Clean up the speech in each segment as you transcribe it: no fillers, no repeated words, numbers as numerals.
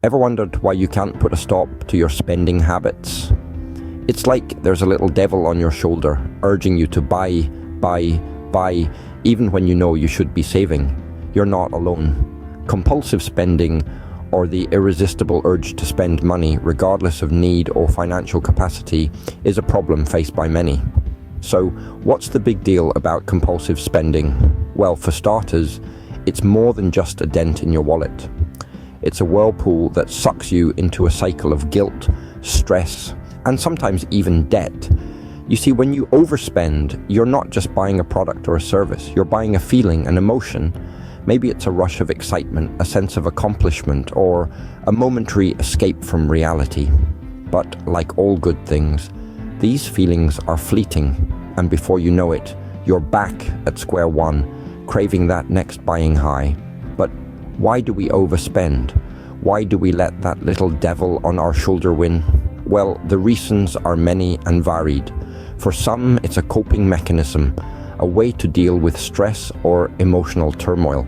Ever wondered why you can't put a stop to your spending habits? It's like there's a little devil on your shoulder urging you to buy, even when you know you should be saving. You're not alone. Compulsive spending, or the irresistible urge to spend money regardless of need or financial capacity, is a problem faced by many. So, what's the big deal about compulsive spending? Well, for starters, it's more than just a dent in your wallet. It's a whirlpool that sucks you into a cycle of guilt, stress, and sometimes even debt. You see, when you overspend, you're not just buying a product or a service, you're buying a feeling, an emotion. Maybe it's a rush of excitement, a sense of accomplishment, or a momentary escape from reality. But like all good things, these feelings are fleeting, and before you know it, you're back at square one, craving that next buying high. But why do we overspend? Why do we let that little devil on our shoulder win? Well, the reasons are many and varied. For some, it's a coping mechanism, a way to deal with stress or emotional turmoil.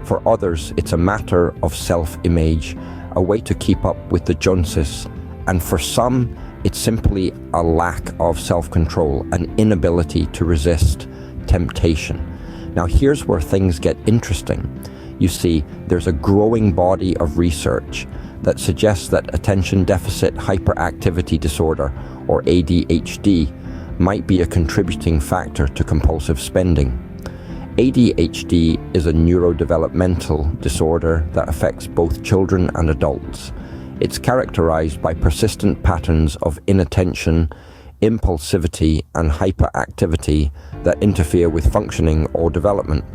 For others, it's a matter of self-image, a way to keep up with the Joneses. And for some, it's simply a lack of self-control, an inability to resist temptation. Now, here's where things get interesting. You see, there's a growing body of research that suggests that Attention Deficit Hyperactivity Disorder, or ADHD, might be a contributing factor to compulsive spending. ADHD is a neurodevelopmental disorder that affects both children and adults. It's characterized by persistent patterns of inattention, impulsivity, and hyperactivity that interfere with functioning or development.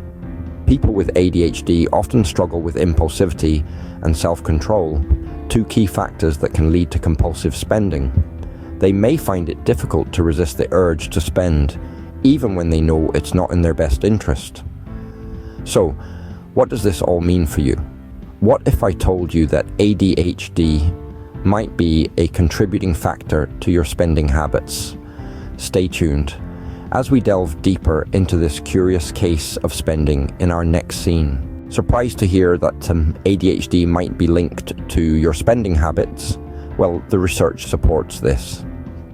People with ADHD often struggle with impulsivity and self-control, two key factors that can lead to compulsive spending. They may find it difficult to resist the urge to spend, even when they know it's not in their best interest. So, what does this all mean for you? What if I told you that ADHD might be a contributing factor to your spending habits? Stay tuned as we delve deeper into this curious case of spending in our next scene. Surprised to hear that ADHD might be linked to your spending habits? Well, the research supports this.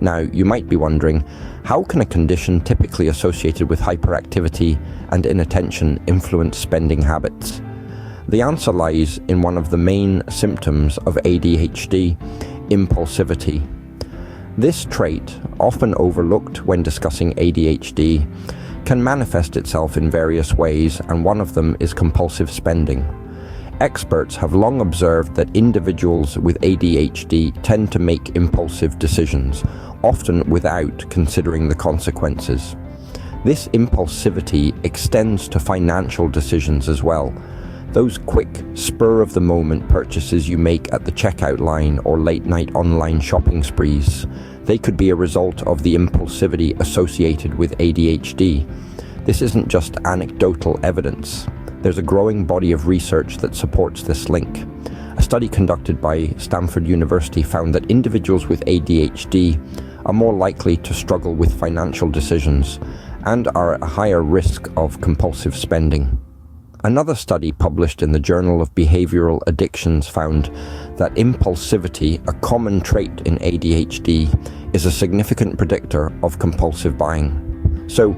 Now, you might be wondering, how can a condition typically associated with hyperactivity and inattention influence spending habits? The answer lies in one of the main symptoms of ADHD, impulsivity. This trait, often overlooked when discussing ADHD, can manifest itself in various ways, and one of them is compulsive spending. Experts have long observed that individuals with ADHD tend to make impulsive decisions, often without considering the consequences. This impulsivity extends to financial decisions as well. Those quick, spur-of-the-moment purchases you make at the checkout line or late-night online shopping sprees, they could be a result of the impulsivity associated with ADHD. This isn't just anecdotal evidence. There's a growing body of research that supports this link. A study conducted by Stanford University found that individuals with ADHD are more likely to struggle with financial decisions and are at a higher risk of compulsive spending. Another study published in the Journal of Behavioral Addictions found that impulsivity, a common trait in ADHD, is a significant predictor of compulsive buying. So,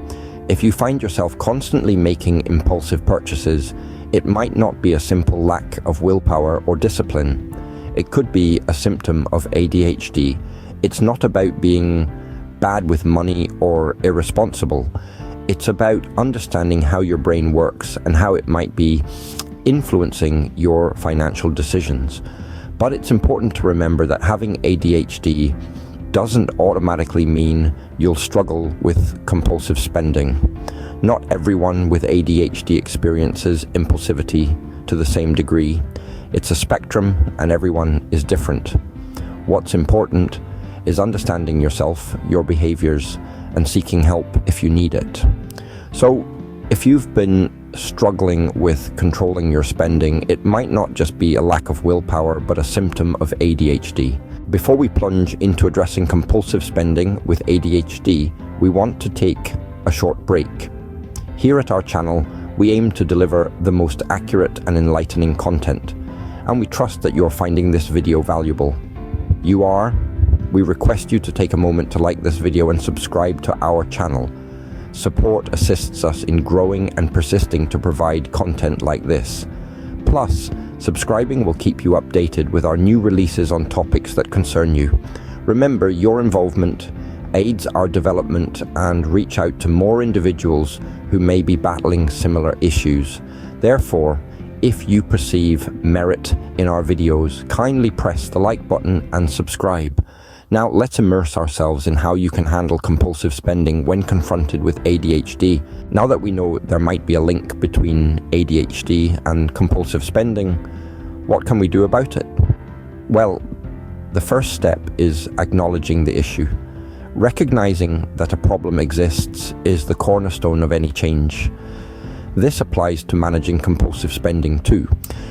if you find yourself constantly making impulsive purchases, it might not be a simple lack of willpower or discipline. It could be a symptom of ADHD. It's not about being bad with money or irresponsible. It's about understanding how your brain works and how it might be influencing your financial decisions. But it's important to remember that having ADHD doesn't automatically mean you'll struggle with compulsive spending. Not everyone with ADHD experiences impulsivity to the same degree. It's a spectrum, and everyone is different. What's important is understanding yourself, your behaviors, and seeking help if you need it. So, if you've been struggling with controlling your spending, it might not just be a lack of willpower, but a symptom of ADHD. Before we plunge into addressing compulsive spending with ADHD, we want to take a short break. Here at our channel, we aim to deliver the most accurate and enlightening content, and we trust that you're finding this video valuable. You are? We request you to take a moment to like this video and subscribe to our channel. Support assists us in growing and persisting to provide content like this. Plus, subscribing will keep you updated with our new releases on topics that concern you. Remember, your involvement aids our development and reach out to more individuals who may be battling similar issues. Therefore, if you perceive merit in our videos, kindly press the like button and subscribe. Now, let's immerse ourselves in how you can handle compulsive spending when confronted with ADHD. Now that we know there might be a link between ADHD and compulsive spending, what can we do about it? Well, the first step is acknowledging the issue. Recognizing that a problem exists is the cornerstone of any change. This applies to managing compulsive spending too.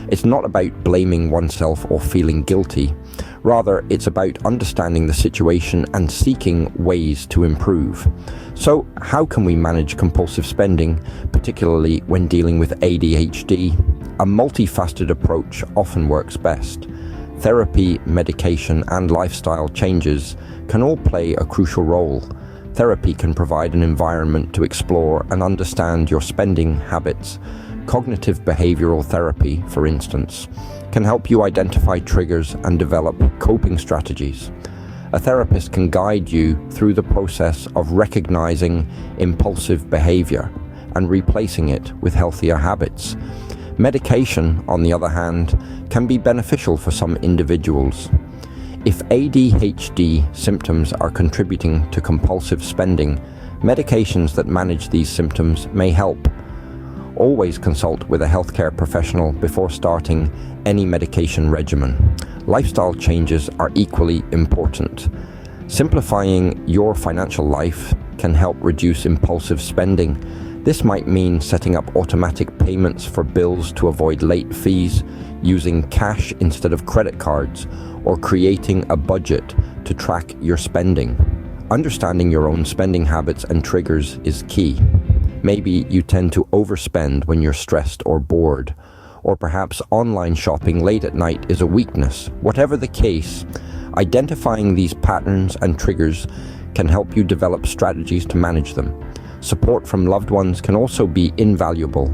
It's not about blaming oneself or feeling guilty. Rather, it's about understanding the situation and seeking ways to improve. So, how can we manage compulsive spending, particularly when dealing with ADHD? A multifaceted approach often works best. Therapy, medication, and lifestyle changes can all play a crucial role. Therapy can provide an environment to explore and understand your spending habits. Cognitive behavioral therapy, for instance, can help you identify triggers and develop coping strategies. A therapist can guide you through the process of recognizing impulsive behavior and replacing it with healthier habits. Medication, on the other hand, can be beneficial for some individuals. If ADHD symptoms are contributing to compulsive spending, medications that manage these symptoms may help. Always consult with a healthcare professional before starting any medication regimen. Lifestyle changes are equally important. Simplifying your financial life can help reduce impulsive spending. This might mean setting up automatic payments for bills to avoid late fees, using cash instead of credit cards, or creating a budget to track your spending. Understanding your own spending habits and triggers is key. Maybe you tend to overspend when you're stressed or bored, or perhaps online shopping late at night is a weakness. Whatever the case, identifying these patterns and triggers can help you develop strategies to manage them. Support from loved ones can also be invaluable.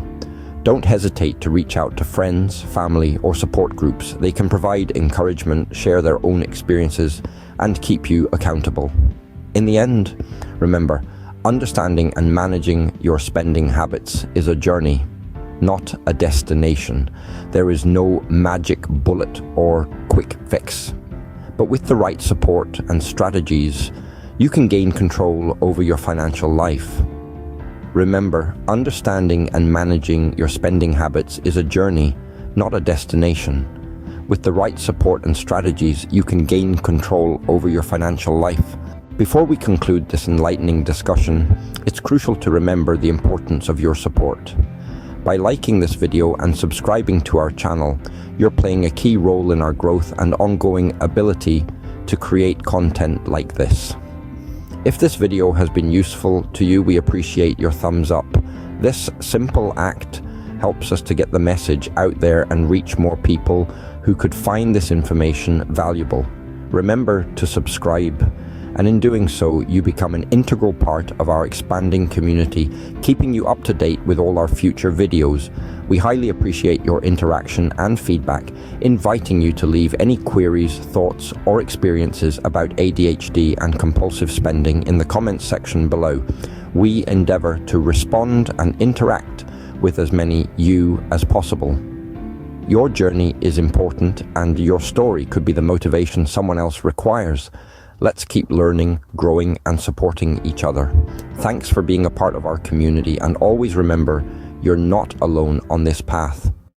Don't hesitate to reach out to friends, family, or support groups. They can provide encouragement, share their own experiences, and keep you accountable. In the end, remember, understanding and managing your spending habits is a journey, not a destination. There is no magic bullet or quick fix. But with the right support and strategies, you can gain control over your financial life. Remember, understanding and managing your spending habits is a journey, not a destination. With the right support and strategies, you can gain control over your financial life. Before we conclude this enlightening discussion, it's crucial to remember the importance of your support. By liking this video and subscribing to our channel, you're playing a key role in our growth and ongoing ability to create content like this. If this video has been useful to you, we appreciate your thumbs up. This simple act helps us to get the message out there and reach more people who could find this information valuable. Remember to subscribe, and in doing so, you become an integral part of our expanding community, keeping you up to date with all our future videos. We highly appreciate your interaction and feedback, inviting you to leave any queries, thoughts, or experiences about ADHD and compulsive spending in the comments section below. We endeavor to respond and interact with as many you as possible. Your journey is important, and your story could be the motivation someone else requires. Let's keep learning, growing, and supporting each other. Thanks for being a part of our community, and always remember, you're not alone on this path.